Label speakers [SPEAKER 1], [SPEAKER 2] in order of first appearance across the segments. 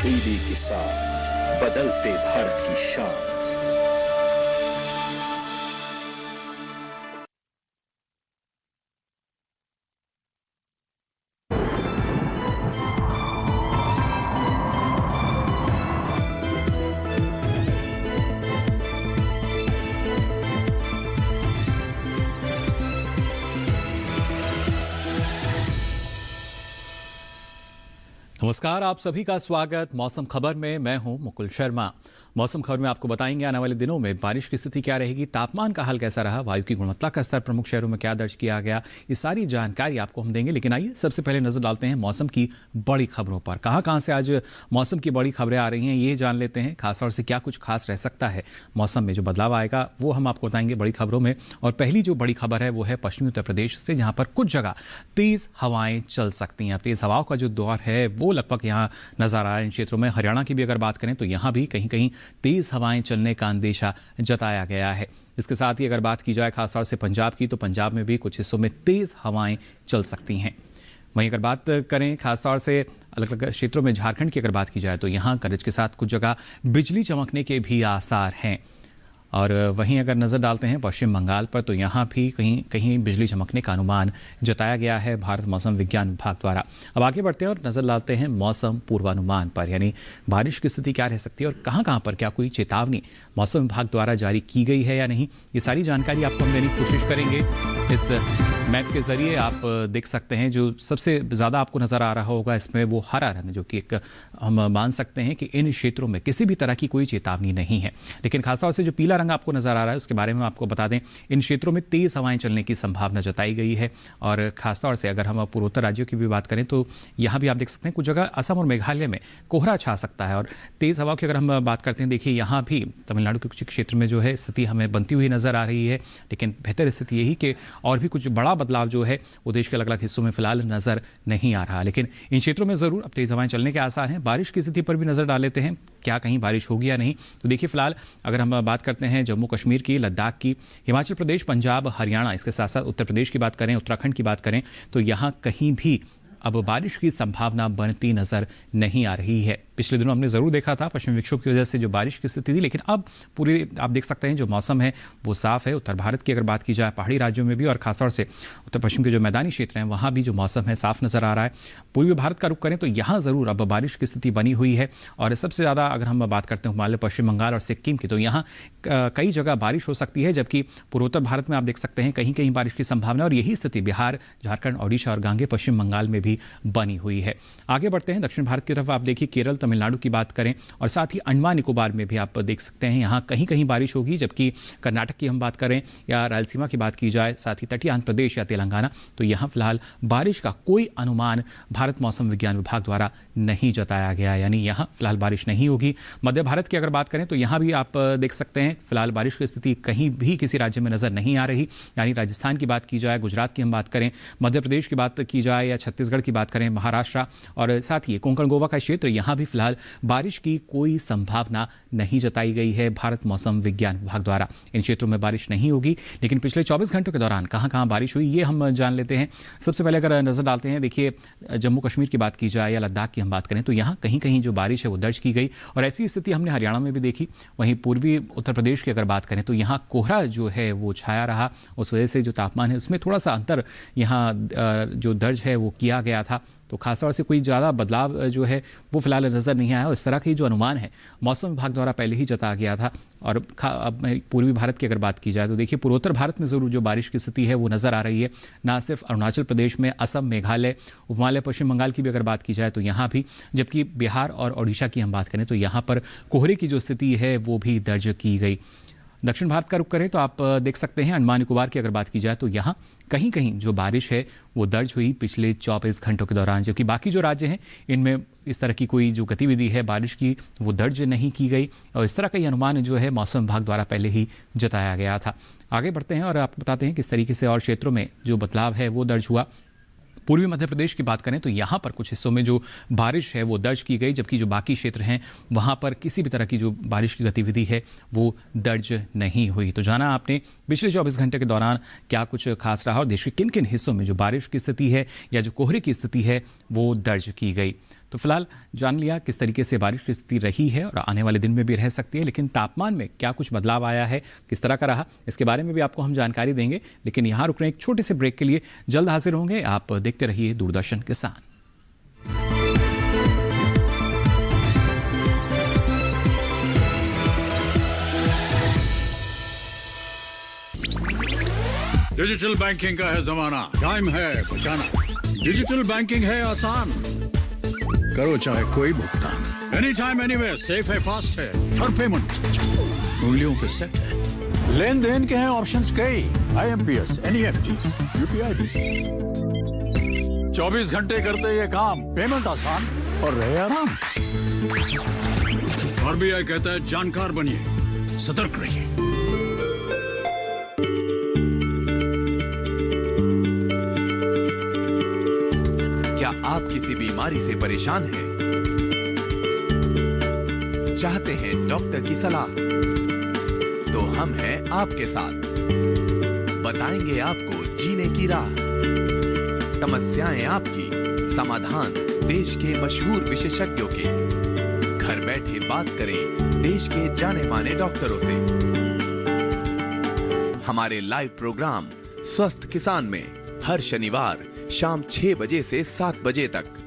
[SPEAKER 1] तब्दीली के साथ बदलते भारत की शान।
[SPEAKER 2] नमस्कार, आप सभी का स्वागत मौसम खबर में। मैं हूं मुकुल शर्मा। मौसम खबर में आपको बताएंगे आने वाले दिनों में बारिश की स्थिति क्या रहेगी, तापमान का हाल कैसा रहा, वायु की गुणवत्ता का स्तर प्रमुख शहरों में क्या दर्ज किया गया, ये सारी जानकारी आपको हम देंगे। लेकिन आइए सबसे पहले नजर डालते हैं मौसम की बड़ी खबरों पर। कहां से आज मौसम की बड़ी खबरें आ रही हैं ये जान लेते हैं। खासतौर से क्या कुछ खास रह सकता है, मौसम में जो बदलाव आएगा वो हम आपको बताएंगे बड़ी खबरों में। और पहली जो बड़ी खबर है वो है पश्चिमी उत्तर प्रदेश से, जहां पर कुछ जगह तेज हवाएं चल सकती हैं। तेज हवाओं का जो दौर है वो लगभग यहाँ नजर आ रहा है इन क्षेत्रों में। हरियाणा की भी अगर बात करें तो यहाँ भी कहीं कहीं तेज हवाएं चलने का अंदेशा जताया गया है। इसके साथ ही अगर बात की जाए खासतौर से पंजाब की, तो पंजाब में भी कुछ हिस्सों में तेज हवाएं चल सकती हैं। वहीं अगर बात करें खासतौर से अलग अलग क्षेत्रों में, झारखंड की अगर बात की जाए तो यहाँ गरज के साथ कुछ जगह बिजली चमकने के भी आसार हैं। और वहीं अगर नज़र डालते हैं पश्चिम बंगाल पर, तो यहाँ भी कहीं कहीं बिजली चमकने का अनुमान जताया गया है भारत मौसम विज्ञान विभाग द्वारा। अब आगे बढ़ते हैं और नज़र डालते हैं मौसम पूर्वानुमान पर, यानी बारिश की स्थिति क्या रह सकती है और कहाँ पर क्या कोई चेतावनी मौसम विभाग द्वारा जारी की गई है या नहीं, ये सारी जानकारी आपको हम देने की कोशिश करेंगे। इस मैप के जरिए आप देख सकते हैं, जो सबसे ज़्यादा आपको नज़र आ रहा होगा इसमें वो हरा रंग, जो कि एक हम मान सकते हैं कि इन क्षेत्रों में किसी भी तरह की कोई चेतावनी नहीं है। लेकिन खासतौर से जो पीला रंग आपको नजर आ रहा है उसके बारे में आपको बता दें, इन क्षेत्रों में तेज हवाएं चलने की संभावना जताई गई है। और खासतौर से अगर हम पूर्वोत्तर राज्यों की भी बात करें तो यहाँ भी आप देख सकते हैं कुछ जगह असम और मेघालय में कोहरा छा सकता है। और तेज हवा की अगर हम बात करते हैं, देखिए यहाँ भी तमिलनाडु के कुछ क्षेत्र में जो है स्थिति हमें बनती हुई नजर आ रही है। लेकिन बेहतर स्थिति यही कि और भी कुछ बड़ा बदलाव जो है वो देश के अलग अलग हिस्सों में फिलहाल नजर नहीं आ रहा। लेकिन इन क्षेत्रों में जरूर अब तेज हवाएं चलने के आसार हैं। बारिश की स्थिति पर भी नजर डाल लेते हैं, क्या कहीं बारिश होगी या नहीं। तो देखिए फिलहाल अगर हम बात करते हैं जम्मू कश्मीर की, लद्दाख की, हिमाचल प्रदेश, पंजाब, हरियाणा, इसके साथ साथ उत्तर प्रदेश की बात करें, उत्तराखंड की बात करें, तो यहाँ कहीं भी अब बारिश की संभावना बनती नजर नहीं आ रही है। पिछले दिनों हमने ज़रूर देखा था पश्चिमी विक्षोभ की वजह से जो बारिश की स्थिति थी, लेकिन अब पूरे आप देख सकते हैं जो मौसम है वो साफ है। उत्तर भारत की अगर बात की जाए, पहाड़ी राज्यों में भी और खासतौर से उत्तर पश्चिम के जो मैदानी क्षेत्र हैं वहाँ भी जो मौसम है साफ नज़र आ रहा है। पूर्वी भारत का रुख करें तो यहाँ ज़रूर अब बारिश की स्थिति बनी हुई है। और सबसे ज़्यादा अगर हम बात करते हैं हिमालय, पश्चिम बंगाल और सिक्किम की, तो यहाँ कई जगह बारिश हो सकती है। जबकि पूर्वोत्तर भारत में आप देख सकते हैं कहीं कहीं बारिश की संभावना, और यही स्थिति बिहार, झारखंड, ओडिशा और गांगे पश्चिम बंगाल में भी बनी हुई है। आगे बढ़ते हैं दक्षिण भारत की तरफ। आप देखिए केरल, तमिलनाडु की बात करें और साथ ही अंडमान निकोबार में भी आप देख सकते हैं यहाँ कहीं कहीं बारिश होगी। जबकि कर्नाटक की हम बात करें या रायलसीमा की बात की जाए, साथ ही तटीय आंध्र प्रदेश या तेलंगाना, तो यहाँ फिलहाल बारिश का कोई अनुमान भारत मौसम विज्ञान विभाग द्वारा नहीं जताया गया, यानी यहाँ फिलहाल बारिश नहीं होगी। मध्य भारत की अगर बात करें तो यहाँ भी आप देख सकते हैं फिलहाल बारिश की स्थिति कहीं भी किसी राज्य में नजर नहीं आ रही। यानी राजस्थान की बात की जाए, गुजरात की हम बात करें, मध्य प्रदेश की बात की जाए या छत्तीसगढ़ की बात करें, महाराष्ट्र और साथ ही कोंकण गोवा का क्षेत्र, यहाँ भी फिलहाल बारिश की कोई संभावना नहीं जताई गई है भारत मौसम विज्ञान विभाग द्वारा। इन क्षेत्रों में बारिश नहीं होगी। लेकिन पिछले 24 घंटों के दौरान कहाँ कहाँ बारिश हुई ये हम जान लेते हैं। सबसे पहले अगर नजर डालते हैं, देखिए जम्मू कश्मीर की बात की जाए या लद्दाख की हम बात करें तो यहाँ कहीं कहीं जो बारिश है वो दर्ज की गई। और ऐसी स्थिति हमने हरियाणा में भी देखी। वहीं पूर्वी उत्तर प्रदेश की अगर बात करें तो यहाँ कोहरा जो है वो छाया रहा। उस वजह से जो तापमान है उसमें थोड़ा सा अंतर यहाँ जो दर्ज है वो किया गया था। तो खासतौर से कोई ज़्यादा बदलाव जो है वो फिलहाल नज़र नहीं आया। और इस तरह की जो अनुमान है मौसम विभाग द्वारा पहले ही जताया गया था। और अब पूर्वी भारत की अगर बात की जाए तो देखिए पूर्वोत्तर भारत में ज़रूर जो बारिश की स्थिति है वो नज़र आ रही है। ना सिर्फ अरुणाचल प्रदेश में, असम, मेघालय, हिमालय, पश्चिम बंगाल की भी अगर बात की जाए तो यहाँ भी, जबकि बिहार और ओडिशा की हम बात करें तो यहाँ पर कोहरे की जो स्थिति है वो भी दर्ज की गई। दक्षिण भारत का रुख करें तो आप देख सकते हैं अंडमान निकोबार की अगर बात की जाए तो यहाँ कहीं कहीं जो बारिश है वो दर्ज हुई पिछले 24 घंटों के दौरान। जबकि बाकी जो राज्य हैं इनमें इस तरह की कोई जो गतिविधि है बारिश की वो दर्ज नहीं की गई। और इस तरह का ये अनुमान जो है मौसम विभाग द्वारा पहले ही जताया गया था। आगे बढ़ते हैं और आपको बताते हैं किस तरीके से और क्षेत्रों में जो बदलाव है वो दर्ज हुआ। पूर्वी मध्य प्रदेश की बात करें तो यहाँ पर कुछ हिस्सों में जो बारिश है वो दर्ज की गई। जबकि जो बाकी क्षेत्र हैं वहाँ पर किसी भी तरह की जो बारिश की गतिविधि है वो दर्ज नहीं हुई। तो जाना आपने पिछले 24 घंटे के दौरान क्या कुछ खास रहा और देश के किन किन हिस्सों में जो बारिश की स्थिति है या जो कोहरे की स्थिति है वो दर्ज की गई। तो फिलहाल जान लिया किस तरीके से बारिश की स्थिति रही है और आने वाले दिन में भी रह सकती है, लेकिन तापमान में क्या कुछ बदलाव आया है, किस तरह का रहा, इसके बारे में भी आपको हम जानकारी देंगे। लेकिन यहाँ रुक रहे हैं एक छोटे से ब्रेक के लिए, जल्द हाजिर होंगे। आप देखते रहिए दूरदर्शन किसान।
[SPEAKER 3] डिजिटल बैंकिंग का है जमाना, टाइम है बचाना। डिजिटल बैंकिंग है आसान, करो चाहे कोई भुगतान, एनी टाइम एनीवेयर, सेफ है, फास्ट है, हर पेमेंट उंगलियों पे सेट है। लेन देन के हैं ऑप्शंस कई, IMPS, NEFT, UPI भी। 24 घंटे करते ये काम, पेमेंट आसान और रहे आराम। RBI कहता है जानकार बनिए, सतर्क रहिए।
[SPEAKER 4] क्या आप किसी बीमारी से परेशान हैं? चाहते हैं डॉक्टर की सलाह? तो हम हैं आपके साथ, बताएंगे आपको जीने की राह। समस्याएं आपकी, समाधान देश के मशहूर विशेषज्ञों के। घर बैठे बात करें देश के जाने माने डॉक्टरों से। हमारे लाइव प्रोग्राम स्वस्थ किसान में हर शनिवार शाम 6 बजे से 7 बजे तक।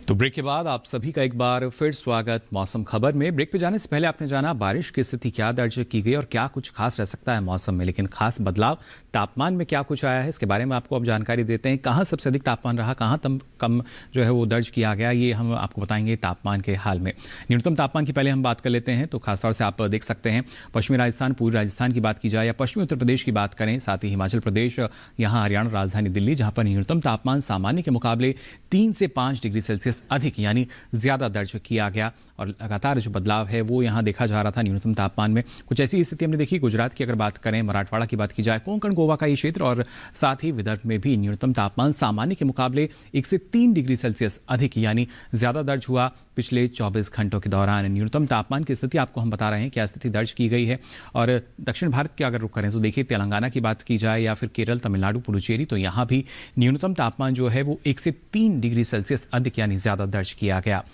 [SPEAKER 2] तो ब्रेक के बाद आप सभी का एक बार फिर स्वागत मौसम खबर में। ब्रेक पे जाने से पहले आपने जाना बारिश की स्थिति क्या दर्ज की गई और क्या कुछ खास रह सकता है मौसम में, लेकिन खास बदलाव तापमान में क्या कुछ आया है इसके बारे में आपको अब जानकारी देते हैं। कहाँ सबसे अधिक तापमान रहा, कहाँ कम जो है वो दर्ज किया गया, ये हम आपको बताएंगे तापमान के हाल में। न्यूनतम तापमान की पहले हम बात कर लेते हैं। तो खासतौर से आप देख सकते हैं पश्चिमी राजस्थान, पूर्वी राजस्थान की बात की जाए या पश्चिमी उत्तर प्रदेश की बात करें, साथ ही हिमाचल प्रदेश, यहाँ हरियाणा, राजधानी दिल्ली, जहाँ पर न्यूनतम तापमान सामान्य के मुकाबले 3 से 5 डिग्री सेल्सियस अधिक यानी ज्यादा दर्ज किया गया। और लगातार जो बदलाव है वो यहाँ देखा जा रहा था न्यूनतम तापमान में। कुछ ऐसी स्थिति हमने देखी गुजरात की अगर बात करें, मराठवाड़ा की बात की जाए, कोंकण गोवा का ये क्षेत्र और साथ ही विदर्भ में भी न्यूनतम तापमान सामान्य के मुकाबले 1 से 3 डिग्री सेल्सियस अधिक यानी ज्यादा दर्ज हुआ पिछले 24 घंटों के दौरान। न्यूनतम तापमान की स्थिति आपको हम बता रहे हैं क्या स्थिति दर्ज की गई है। और दक्षिण भारत की अगर रुख करें तो देखिए तेलंगाना की बात की जाए या फिर केरल, तमिलनाडु, पुडुचेरी, तो यहाँ भी न्यूनतम तापमान जो है वो 1 से 3 डिग्री सेल्सियस अधिक यानी ज्यादा दर्ज किया गया।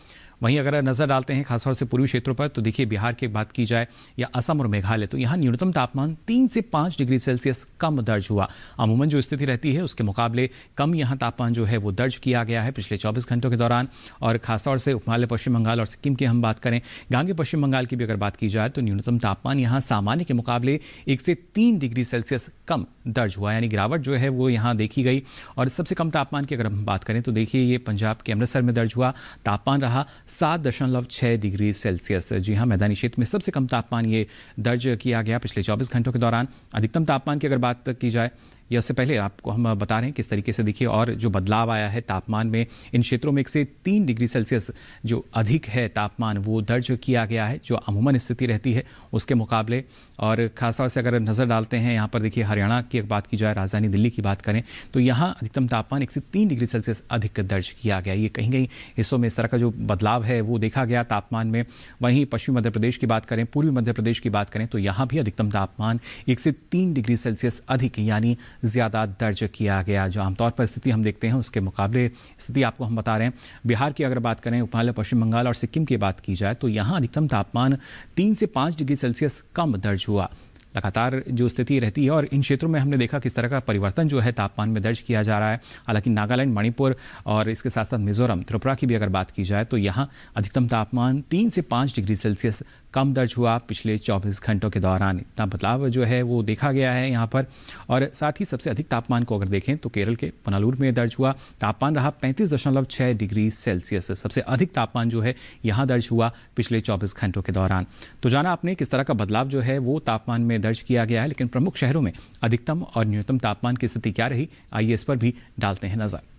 [SPEAKER 2] वहीं अगर नजर डालते हैं खासतौर से पूर्वी क्षेत्रों पर, तो देखिए बिहार की बात की जाए या असम और मेघालय, तो यहाँ न्यूनतम तापमान 3 से 5 डिग्री सेल्सियस कम दर्ज हुआ। अमूमन जो स्थिति रहती है उसके मुकाबले कम यहाँ तापमान जो है वो दर्ज किया गया है पिछले 24 घंटों के दौरान। और खासतौर से उपमहाद्वीपीय पश्चिम बंगाल और सिक्किम की हम बात करें, गांगे पश्चिम बंगाल की भी अगर बात की जाए, तो न्यूनतम तापमान यहाँ सामान्य के मुकाबले 1 से 3 डिग्री सेल्सियस कम दर्ज हुआ, यानी गिरावट जो है वो यहाँ देखी गई। और सबसे कम तापमान की अगर हम बात करें तो देखिए ये पंजाब के अमृतसर में दर्ज हुआ, तापमान रहा 7.6 डिग्री सेल्सियस। जी हाँ, मैदानी क्षेत्र में सबसे कम तापमान ये दर्ज किया गया पिछले 24 घंटों के दौरान। अधिकतम तापमान की अगर बात की जाए या उससे पहले आपको हम बता रहे हैं किस तरीके से देखिए और जो बदलाव आया है तापमान में, इन क्षेत्रों में 1 से 3 डिग्री सेल्सियस जो अधिक है तापमान वो दर्ज किया गया है जो अमूमन स्थिति रहती है उसके मुकाबले। और खासतौर से अगर नज़र डालते हैं यहाँ पर देखिए हरियाणा की बात की जाए, राजधानी दिल्ली की बात करें, तो यहाँ अधिकतम तापमान 1 से 3 डिग्री सेल्सियस अधिक दर्ज किया गया। ये कहीं कहीं हिस्सों में इस तरह का जो बदलाव है वो देखा गया तापमान में। वहीं पश्चिमी मध्य प्रदेश की बात करें, पूर्वी मध्य प्रदेश की बात करें, तो यहाँ भी अधिकतम तापमान 1 से 3 डिग्री सेल्सियस अधिक यानी ज़्यादा दर्ज किया गया। जो आमतौर पर स्थिति हम देखते हैं उसके मुकाबले स्थिति आपको हम बता रहे हैं। बिहार की अगर बात करें, उपमहाद्वीपीय पश्चिम बंगाल और सिक्किम की बात की जाए, तो यहाँ अधिकतम तापमान 3 से 5 डिग्री सेल्सियस कम दर्ज हुआ। लगातार जो स्थिति रहती है और इन क्षेत्रों में हमने देखा किस तरह का परिवर्तन जो है तापमान में दर्ज किया जा रहा है। हालांकि नागालैंड, मणिपुर और इसके साथ साथ मिजोरम, त्रिपुरा की भी अगर बात की जाए, तो यहाँ अधिकतम तापमान 3 से 5 डिग्री सेल्सियस कम दर्ज हुआ पिछले 24 घंटों के दौरान। इतना बदलाव जो है वो देखा गया है यहाँ पर। और साथ ही सबसे अधिक तापमान को अगर देखें तो केरल के पनालूर में दर्ज हुआ, तापमान रहा 35.6 डिग्री सेल्सियस। सबसे अधिक तापमान जो है यहाँ दर्ज हुआ पिछले 24 घंटों के दौरान। तो जाना आपने किस तरह का बदलाव जो है वो तापमान में दर्ज किया गया है, लेकिन प्रमुख शहरों में अधिकतम और न्यूनतम तापमान की स्थिति क्या रही, आइए इस पर भी डालते हैं नजर।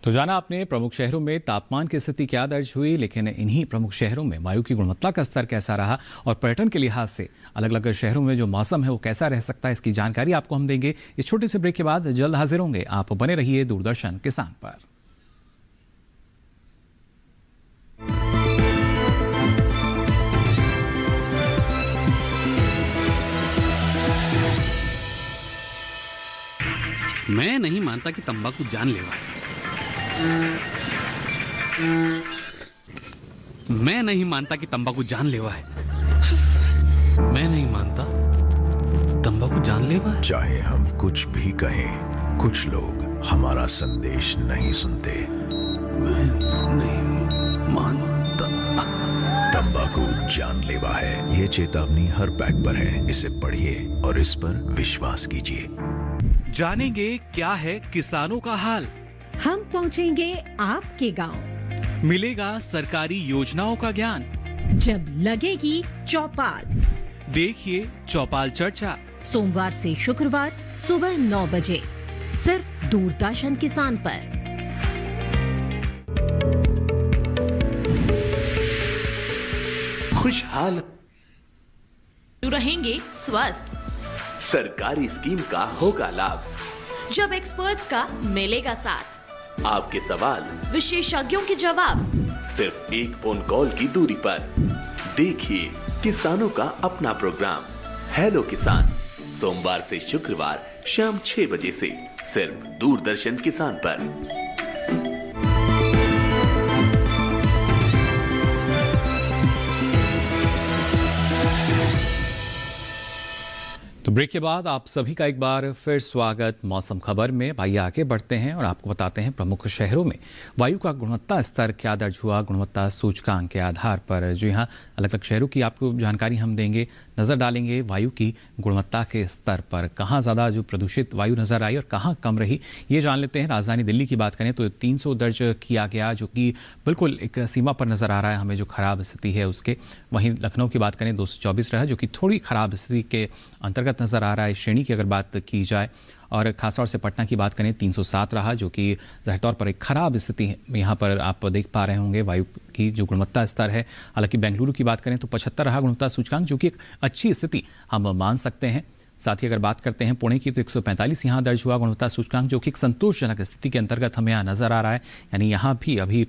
[SPEAKER 2] तो जाना आपने प्रमुख शहरों में तापमान की स्थिति क्या दर्ज हुई, लेकिन इन्हीं प्रमुख शहरों में वायु की गुणवत्ता का स्तर कैसा रहा और पर्यटन के लिहाज से अलग अलग शहरों में जो मौसम है वो कैसा रह सकता है, इसकी जानकारी आपको हम देंगे इस छोटे से ब्रेक के बाद। जल्द हाजिर होंगे, आप बने रहिए दूरदर्शन किसान पर।
[SPEAKER 5] मैं नहीं मानता कि तंबाकू जानलेवा है। मैं नहीं मानता कि तंबाकू जानलेवा है। मैं नहीं मानता तंबाकू जानलेवा है।
[SPEAKER 6] चाहे हम कुछ भी कहें, कुछ लोग हमारा संदेश नहीं सुनते।
[SPEAKER 5] मैं नहीं मानता।
[SPEAKER 6] तंबाकू जानलेवा है, ये चेतावनी हर पैक पर है। इसे पढ़िए और इस पर विश्वास कीजिए।
[SPEAKER 5] जानेंगे क्या है किसानों का हाल।
[SPEAKER 7] हम पहुंचेंगे आपके गांव।
[SPEAKER 5] मिलेगा सरकारी योजनाओं का ज्ञान।
[SPEAKER 7] जब लगेगी चौपाल,
[SPEAKER 5] देखिए चौपाल चर्चा
[SPEAKER 7] सोमवार से शुक्रवार सुबह 9 बजे सिर्फ दूरदर्शन किसान पर।
[SPEAKER 8] खुशहाल
[SPEAKER 9] रहेंगे स्वस्थ,
[SPEAKER 8] सरकारी स्कीम का होगा लाभ।
[SPEAKER 9] जब एक्सपर्ट्स का मिलेगा साथ,
[SPEAKER 8] आपके सवाल
[SPEAKER 9] विशेषज्ञों के जवाब,
[SPEAKER 8] सिर्फ एक फोन कॉल की दूरी पर। देखिए किसानों का अपना प्रोग्राम हेलो किसान, सोमवार से शुक्रवार शाम 6 बजे से सिर्फ दूरदर्शन किसान पर।
[SPEAKER 2] तो ब्रेक के बाद आप सभी का एक बार फिर स्वागत मौसम खबर में। आइए आगे बढ़ते हैं और आपको बताते हैं प्रमुख शहरों में वायु का गुणवत्ता स्तर क्या दर्ज हुआ गुणवत्ता सूचकांक के आधार पर। जो यहाँ अलग अलग शहरों की आपको जानकारी हम देंगे, नज़र डालेंगे वायु की गुणवत्ता के स्तर पर, कहाँ ज़्यादा जो प्रदूषित वायु नज़र आई और कहाँ कम रही, ये जान लेते हैं। राजधानी दिल्ली की बात करें तो 300 दर्ज किया गया, जो कि बिल्कुल एक सीमा पर नज़र आ रहा है हमें जो खराब स्थिति है उसके। वहीं लखनऊ की बात करें 224 रहा, जो कि थोड़ी खराब स्थिति के अंतर्गत नज़र आ रहा है श्रेणी की अगर बात की जाए। और खासतौर से पटना की बात करें 307 रहा, जो कि जाहिर तौर पर एक खराब स्थिति है। यहाँ पर आप देख पा रहे होंगे वायु की जो गुणवत्ता स्तर है। हालांकि बेंगलुरु की बात करें तो 75 रहा गुणवत्ता सूचकांक, जो कि एक अच्छी स्थिति हम मान सकते हैं। साथ ही अगर बात करते हैं पुणे की तो 145 यहाँ दर्ज हुआ गुणवत्ता सूचकांक, जो कि एक संतोषजनक स्थिति के अंतर्गत हमें यहाँ नज़र आ रहा है। यानी यहाँ भी अभी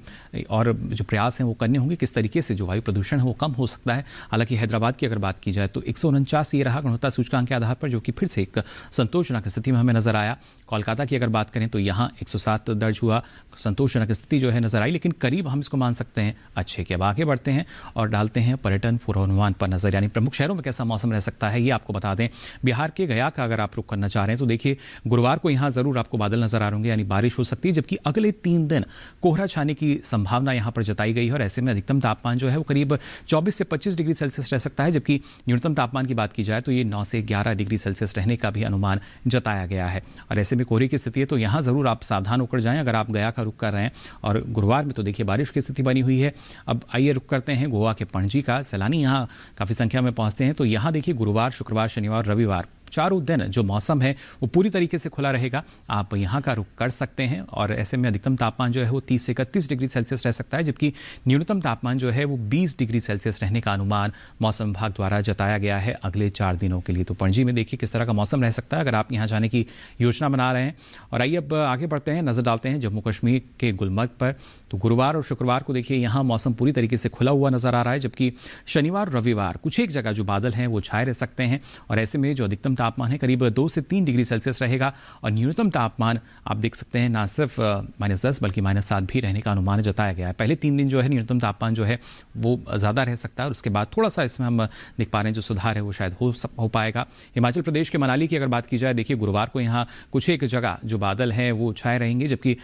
[SPEAKER 2] और जो प्रयास हैं वो करने होंगे किस तरीके से जो वायु प्रदूषण है वो कम हो सकता है। हालांकि हैदराबाद की अगर बात की जाए तो 149 ये रहा गुणवत्ता सूचकांक के आधार पर, जो कि फिर से एक संतोषजनक स्थिति में हमें नज़र आया। कोलकाता की अगर बात करें तो यहाँ 107 दर्ज हुआ, संतोषजनक स्थिति जो है नज़र आई, लेकिन करीब हम इसको मान सकते हैं अच्छे के। अब आगे बढ़ते हैं और डालते हैं पर्यटन पूर्वानुमान पर नज़र, यानी प्रमुख शहरों में कैसा मौसम रह सकता है ये आपको बता दें। बिहार के गया का अगर आप रुख करना चाह रहे हैं तो देखिए गुरुवार को यहाँ ज़रूर आपको बादल नज़र आ रहे होंगे, यानी बारिश हो सकती है, जबकि अगले 3 दिन कोहरा छाने की संभावना यहाँ पर जताई गई है। और ऐसे में अधिकतम तापमान जो है वो करीब 24 से 25 डिग्री सेल्सियस रह सकता है, जबकि न्यूनतम तापमान की बात की जाए तो ये 9 से 11 डिग्री सेल्सियस रहने का भी अनुमान जताया गया है। और ऐसे में कोहरे की स्थिति है तो यहाँ ज़रूर आप सावधान होकर जाएं अगर आप गया का रुख कर रहे हैं। और गुरुवार में तो देखिए बारिश की स्थिति बनी हुई है। अब आइए रुख करते हैं गोवा के पणजी का। सैलानी यहाँ काफ़ी संख्या में पहुँचते हैं, तो यहाँ देखिए गुरुवार, शुक्रवार, शनिवार, रविवार चारों दिन जो मौसम है वो पूरी तरीके से खुला रहेगा। आप यहाँ का रुख कर सकते हैं और ऐसे में अधिकतम तापमान जो है वो 30 से 31 डिग्री सेल्सियस रह सकता है, जबकि न्यूनतम तापमान जो है वो 20 डिग्री सेल्सियस रहने का अनुमान मौसम विभाग द्वारा जताया गया है अगले 4 दिनों के लिए। तो पणजी में देखिए किस तरह का मौसम रह सकता है अगर आप यहाँ जाने की योजना बना रहे हैं। और आइए अब आगे बढ़ते हैं, नज़र डालते हैं जम्मू कश्मीर के गुलमर्ग पर। तो गुरुवार और शुक्रवार को देखिए यहाँ मौसम पूरी तरीके से खुला हुआ नज़र आ रहा है, जबकि शनिवार रविवार कुछ एक जगह जो बादल हैं वो छाए रह सकते हैं। और ऐसे में जो अधिकतम तापमान है करीब 2 से 3 डिग्री सेल्सियस रहेगा और न्यूनतम तापमान आप देख सकते हैं ना सिर्फ -10 बल्कि -7 भी रहने का अनुमान जताया गया है। पहले 3 दिन जो है न्यूनतम तापमान जो है वो ज़्यादा रह सकता है और उसके बाद थोड़ा सा इसमें हम देख पा रहे हैं जो सुधार है वो शायद हो पाएगा। हिमाचल प्रदेश के मनाली की अगर बात की जाए, देखिए गुरुवार को यहाँ कुछ एक जगह जो बादल हैं वो छाए रहेंगे, जबकि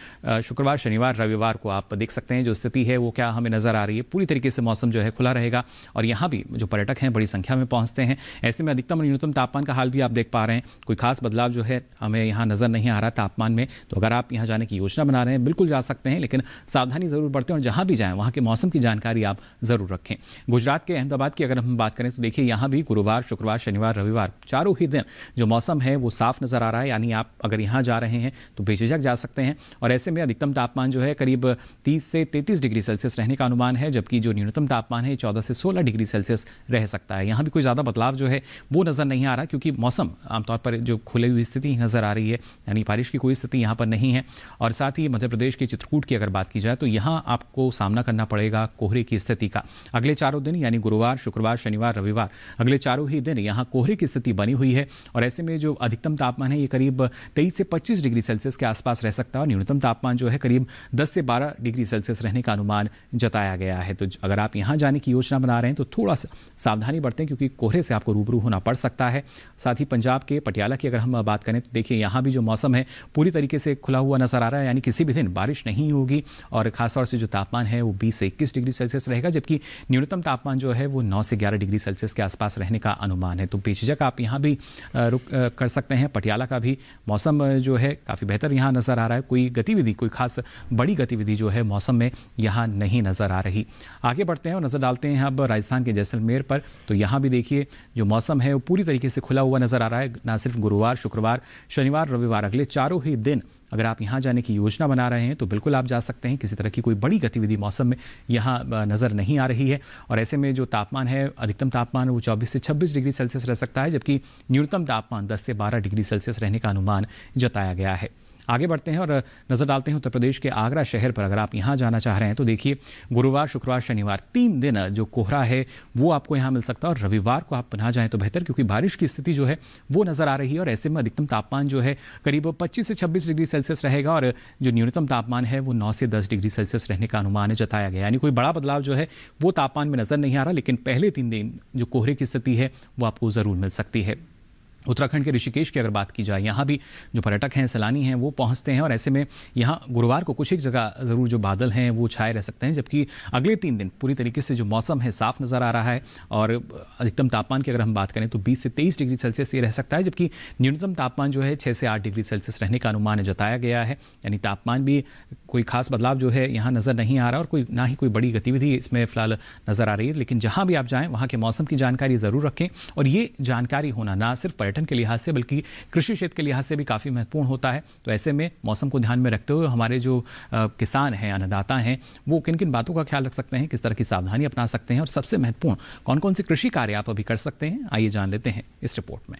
[SPEAKER 2] शुक्रवार, शनिवार, रविवार को आप देख सकते हैं जो स्थिति है वो क्या हमें नज़र आ रही है। पूरी तरीके से मौसम जो है खुला रहेगा और यहाँ भी जो पर्यटक हैं बड़ी संख्या में पहुँचते हैं। ऐसे में अधिकतम और न्यूनतम तापमान का हाल भी आप देख पा रहे हैं कोई खास बदलाव जो है हमें यहाँ नज़र नहीं आ रहा तापमान में। तो अगर आप यहाँ जाने की योजना बना रहे हैं बिल्कुल जा सकते हैं, लेकिन सावधानी ज़रूर बरतें और जहाँ भी जाएँ वहाँ के मौसम की जानकारी आप ज़रूर रखें। गुजरात के अहमदाबाद की अगर हम बात करें तो देखिए यहाँ भी गुरुवार, शुक्रवार, शनिवार, रविवार चारों ही दिन जो मौसम है वो साफ नज़र आ रहा है। यानी आप अगर यहाँ जा रहे हैं तो बेझिझक जा सकते हैं और ऐसे में अधिकतम तापमान जो है करीब 30 से 33 डिग्री सेल्सियस रहने का अनुमान है, जबकि जो न्यूनतम तापमान है 14 से 16 डिग्री सेल्सियस रह सकता है। यहाँ भी कोई ज़्यादा बदलाव जो है वो नज़र नहीं आ रहा, क्योंकि मौसम आमतौर पर जो खुली हुई स्थिति नज़र आ रही है, यानी बारिश की कोई स्थिति यहाँ पर नहीं है। और साथ ही मध्य प्रदेश के चित्रकूट की अगर बात की जाए तो यहाँ आपको सामना करना पड़ेगा कोहरे की स्थिति का। अगले चारों दिन यानी गुरुवार, शुक्रवार, शनिवार, रविवार, अगले चारों ही दिन यहाँ कोहरे की स्थिति बनी हुई है और ऐसे में जो अधिकतम तापमान है ये करीब 23 से 25 डिग्री सेल्सियस के आसपास रह सकता है और न्यूनतम तापमान जो है करीब 10 से 12 डिग्री सेल्सियस रहने का अनुमान जताया गया है। तो अगर आप यहाँ जाने की योजना बना रहे हैं तो थोड़ा सा सावधानी बरतें, क्योंकि कोहरे से आपको रूबरू होना पड़ सकता है। साथ ही पंजाब के पटियाला की अगर हम बात करें तो देखिए यहाँ भी जो मौसम है पूरी तरीके से खुला हुआ नजर आ रहा है, यानी किसी भी दिन बारिश नहीं होगी और खासतौर से जो तापमान है वो 20 से 21 डिग्री सेल्सियस रहेगा, जबकि न्यूनतम तापमान जो है वो 9 से 11 डिग्री सेल्सियस के आसपास रहने का अनुमान है। तो बेझिझक आप यहाँ भी रुक कर सकते हैं। पटियाला का भी मौसम जो है काफ़ी बेहतर यहाँ नज़र आ रहा है। कोई गतिविधि, कोई खास बड़ी गतिविधि जो है मौसम में यहाँ नहीं नज़र आ रही। आगे बढ़ते हैं और नज़र डालते हैं अब राजस्थान के जैसलमेर पर। तो यहाँ भी देखिए जो मौसम है वो पूरी तरीके से खुला हुआ नज़र आ रहा है। ना सिर्फ गुरुवार, शुक्रवार, शनिवार, रविवार, अगले चारों ही दिन अगर आप यहाँ जाने की योजना बना रहे हैं तो बिल्कुल आप जा सकते हैं। किसी तरह की कोई बड़ी गतिविधि मौसम में यहाँ नज़र नहीं आ रही है और ऐसे में जो तापमान है, अधिकतम तापमान वो 24 से 26 डिग्री सेल्सियस रह सकता है, जबकि न्यूनतम तापमान 10 से 12 डिग्री सेल्सियस रहने का अनुमान जताया गया है। आगे बढ़ते हैं और नज़र डालते हैं उत्तर प्रदेश के आगरा शहर पर। अगर आप यहाँ जाना चाह रहे हैं तो देखिए गुरुवार, शुक्रवार, शनिवार 3 दिन जो कोहरा है वो आपको यहाँ मिल सकता है और रविवार को आप ना जाएं तो बेहतर, क्योंकि बारिश की स्थिति जो है वो नज़र आ रही है और ऐसे में अधिकतम तापमान जो है करीब 25 से 26 डिग्री सेल्सियस रहेगा और जो न्यूनतम तापमान है वो 9 से 10 डिग्री सेल्सियस रहने का अनुमान जताया गया। यानी कोई बड़ा बदलाव जो है वो तापमान में नज़र नहीं आ रहा, लेकिन पहले 3 दिन जो कोहरे की स्थिति है वो आपको ज़रूर मिल सकती है। उत्तराखंड के ऋषिकेश की अगर बात की जाए, यहाँ भी जो पर्यटक हैं, सैलानी हैं, वो पहुँचते हैं और ऐसे में यहाँ गुरुवार को कुछ एक जगह ज़रूर जो बादल हैं वो छाए रह सकते हैं, जबकि अगले 3 दिन पूरी तरीके से जो मौसम है साफ नज़र आ रहा है और अधिकतम तापमान की अगर हम बात करें तो 20 से 23 डिग्री सेल्सियस ये रह सकता है, जबकि न्यूनतम तापमान जो है 6 से 8 डिग्री सेल्सियस रहने का अनुमान जताया गया है। यानी तापमान भी कोई खास बदलाव जो है यहाँ नज़र नहीं आ रहा और कोई ना ही कोई बड़ी गतिविधि इसमें फ़िलहाल नज़र आ रही है। लेकिन जहाँ भी आप जाएँ वहाँ के मौसम की जानकारी ज़रूर रखें और ये जानकारी होना ना सिर्फ पर्यटन के लिहाज से बल्कि कृषि क्षेत्र के लिहाज से भी काफ़ी महत्वपूर्ण होता है। तो ऐसे में मौसम को ध्यान में रखते हुए हमारे जो किसान हैं, अन्नदाता हैं, वो किन किन बातों का ख्याल रख सकते हैं, किस तरह की सावधानी अपना सकते हैं और सबसे महत्वपूर्ण कौन कौन से कृषि कार्य आप अभी कर सकते हैं, आइए जान लेते हैं इस रिपोर्ट में।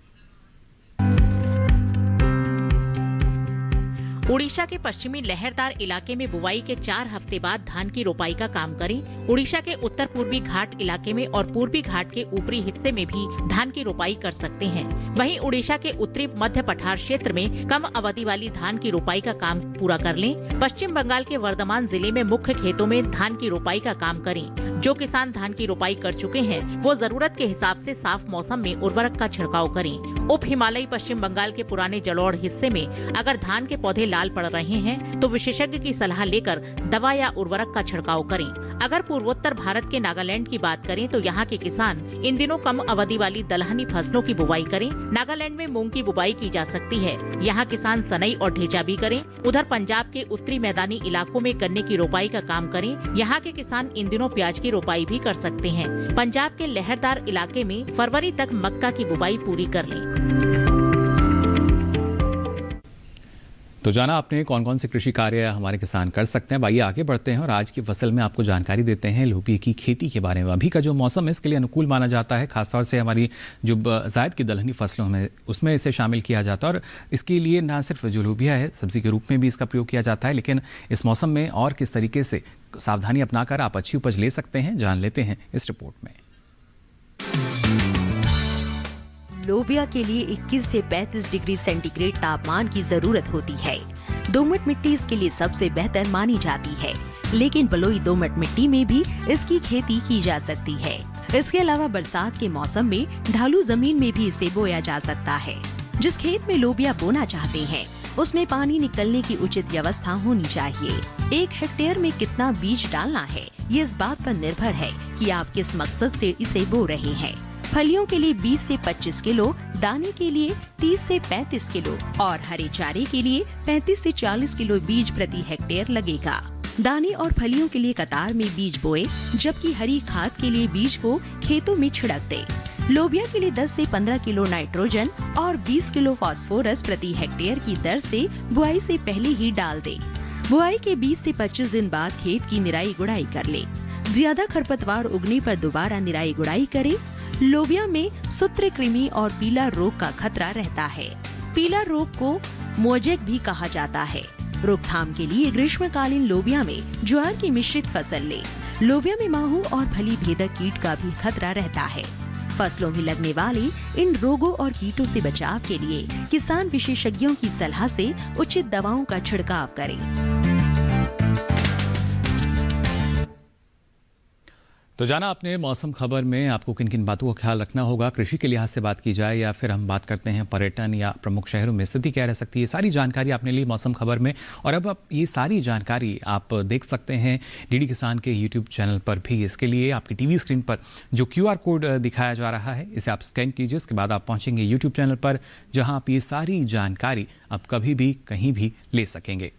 [SPEAKER 10] उड़ीसा के पश्चिमी लहरदार इलाके में बुवाई के 4 हफ्ते बाद धान की रोपाई का काम करें। उड़ीसा के उत्तर पूर्वी घाट इलाके में और पूर्वी घाट के ऊपरी हिस्से में भी धान की रोपाई कर सकते हैं। वहीं उड़ीसा के उत्तरी मध्य पठार क्षेत्र में कम अवधि वाली धान की रोपाई का काम पूरा कर लें। पश्चिम बंगाल के वर्धमान जिले में मुख्य खेतों में धान की रोपाई का काम करें। जो किसान धान की रोपाई कर चुके हैं वो जरूरत के हिसाब से साफ मौसम में उर्वरक का छिड़काव करें। उप हिमालयी पश्चिम बंगाल के पुराने जलोढ़ हिस्से में अगर धान के पौधे लाल पड़ रहे हैं तो विशेषज्ञ की सलाह लेकर दवा या उर्वरक का छिड़काव करें। अगर पूर्वोत्तर भारत के नागालैंड की बात करें तो यहाँ के किसान इन दिनों कम अवधि वाली दलहनी फसलों की बुवाई करें। नागालैंड में मूंग की बुवाई की जा सकती है। यहाँ किसान सनई और ढेंचा भी करें। उधर पंजाब के उत्तरी मैदानी इलाकों में गन्ने की रोपाई का काम करें। यहाँ के किसान इन दिनों प्याज की रोपाई भी कर सकते हैं। पंजाब के लहरदार इलाके में फरवरी तक मक्का की बुवाई पूरी कर लें।
[SPEAKER 2] तो जाना आपने कौन कौन से कृषि कार्य हमारे किसान कर सकते हैं। आइए आगे बढ़ते हैं और आज की फसल में आपको जानकारी देते हैं लोबिया की खेती के बारे में। अभी का जो मौसम है इसके लिए अनुकूल माना जाता है, खासतौर से हमारी जो जायद की दलहनी फसलों में उसमें इसे शामिल किया जाता है और इसके लिए ना सिर्फ जो लोबिया है सब्जी के रूप में भी इसका प्रयोग किया जाता है, लेकिन इस मौसम में और किस तरीके से सावधानी अपनाकर आप अच्छी उपज ले सकते हैं, जान लेते हैं इस रिपोर्ट में।
[SPEAKER 11] लोबिया के लिए 21 से 35 डिग्री सेंटीग्रेड तापमान की जरूरत होती है। दोमट मिट्टी इसके लिए सबसे बेहतर मानी जाती है, लेकिन बलुई दोमट मिट्टी में भी इसकी खेती की जा सकती है। इसके अलावा बरसात के मौसम में ढालू जमीन में भी इसे बोया जा सकता है। जिस खेत में लोबिया बोना चाहते हैं उसमें पानी निकलने की उचित व्यवस्था होनी चाहिए। 1 हेक्टेयर में कितना बीज डालना है ये इस बात पर निर्भर है कि आप किस मकसद से इसे बो रहे हैं। फलियों के लिए 20 से 25 किलो, दाने के लिए 30 से 35 किलो और हरे चारे के लिए 35 से 40 किलो बीज प्रति हेक्टेयर लगेगा। दाने और फलियों के लिए कतार में बीज बोए, जबकि हरी खाद के लिए बीज को खेतों में छिड़क दे। लोबिया के लिए 10 से 15 किलो नाइट्रोजन और 20 किलो फास्फोरस प्रति हेक्टेयर की दर से बुआई से पहले ही डाल दे। बुआई के 20 से 25 दिन बाद खेत की निराई गुड़ाई कर ले। ज्यादा खरपतवार उगने पर दोबारा निराई गुड़ाई करे। लोबिया में सूत्रकृमि और पीला रोग का खतरा रहता है। पीला रोग को मोजेक भी कहा जाता है। रोकथाम के लिए ग्रीष्मकालीन लोबिया में ज्वार की मिश्रित फसल ले। लोबिया में माहू और फली भेदक कीट का भी खतरा रहता है। फसलों में लगने वाले इन रोगों और कीटों से बचाव के लिए किसान विशेषज्ञों की सलाह से उचित दवाओं का छिड़काव करें।
[SPEAKER 2] तो जाना आपने मौसम खबर में आपको किन किन बातों का ख्याल रखना होगा, कृषि के लिहाज से बात की जाए या फिर हम बात करते हैं पर्यटन या प्रमुख शहरों में स्थिति क्या रह सकती है, सारी जानकारी आपने ली मौसम खबर में। और अब ये सारी जानकारी आप देख सकते हैं डीडी किसान के यूट्यूब चैनल पर भी। इसके लिए आपकी टीवी स्क्रीन पर जो QR कोड दिखाया जा रहा है, इसे आप स्कैन कीजिए। उसके बाद आप पहुँचेंगे यूट्यूब चैनल पर, जहाँ आप ये सारी जानकारी आप कभी भी कहीं भी ले सकेंगे।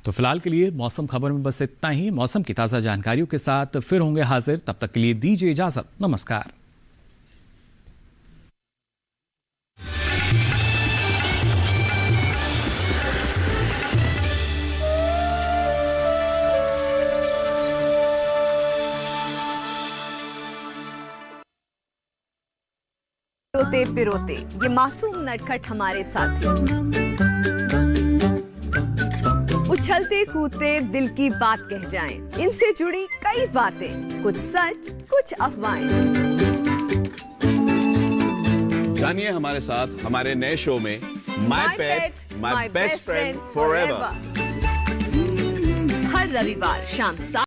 [SPEAKER 2] तो फिलहाल के लिए मौसम खबर में बस इतना ही। मौसम की ताज़ा जानकारियों के साथ फिर होंगे हाजिर, तब तक के लिए दीजिए इजाजत। नमस्कार।
[SPEAKER 12] रोते पिरोते ये मासूम नटखट हमारे साथी, उछलते कूदते दिल की बात कह जाएं। इनसे जुड़ी कई बातें, कुछ सच कुछ अफवाहें।
[SPEAKER 13] जानिए हमारे साथ हमारे नए शो में my pet my best friend forever,
[SPEAKER 12] हर रविवार शाम 7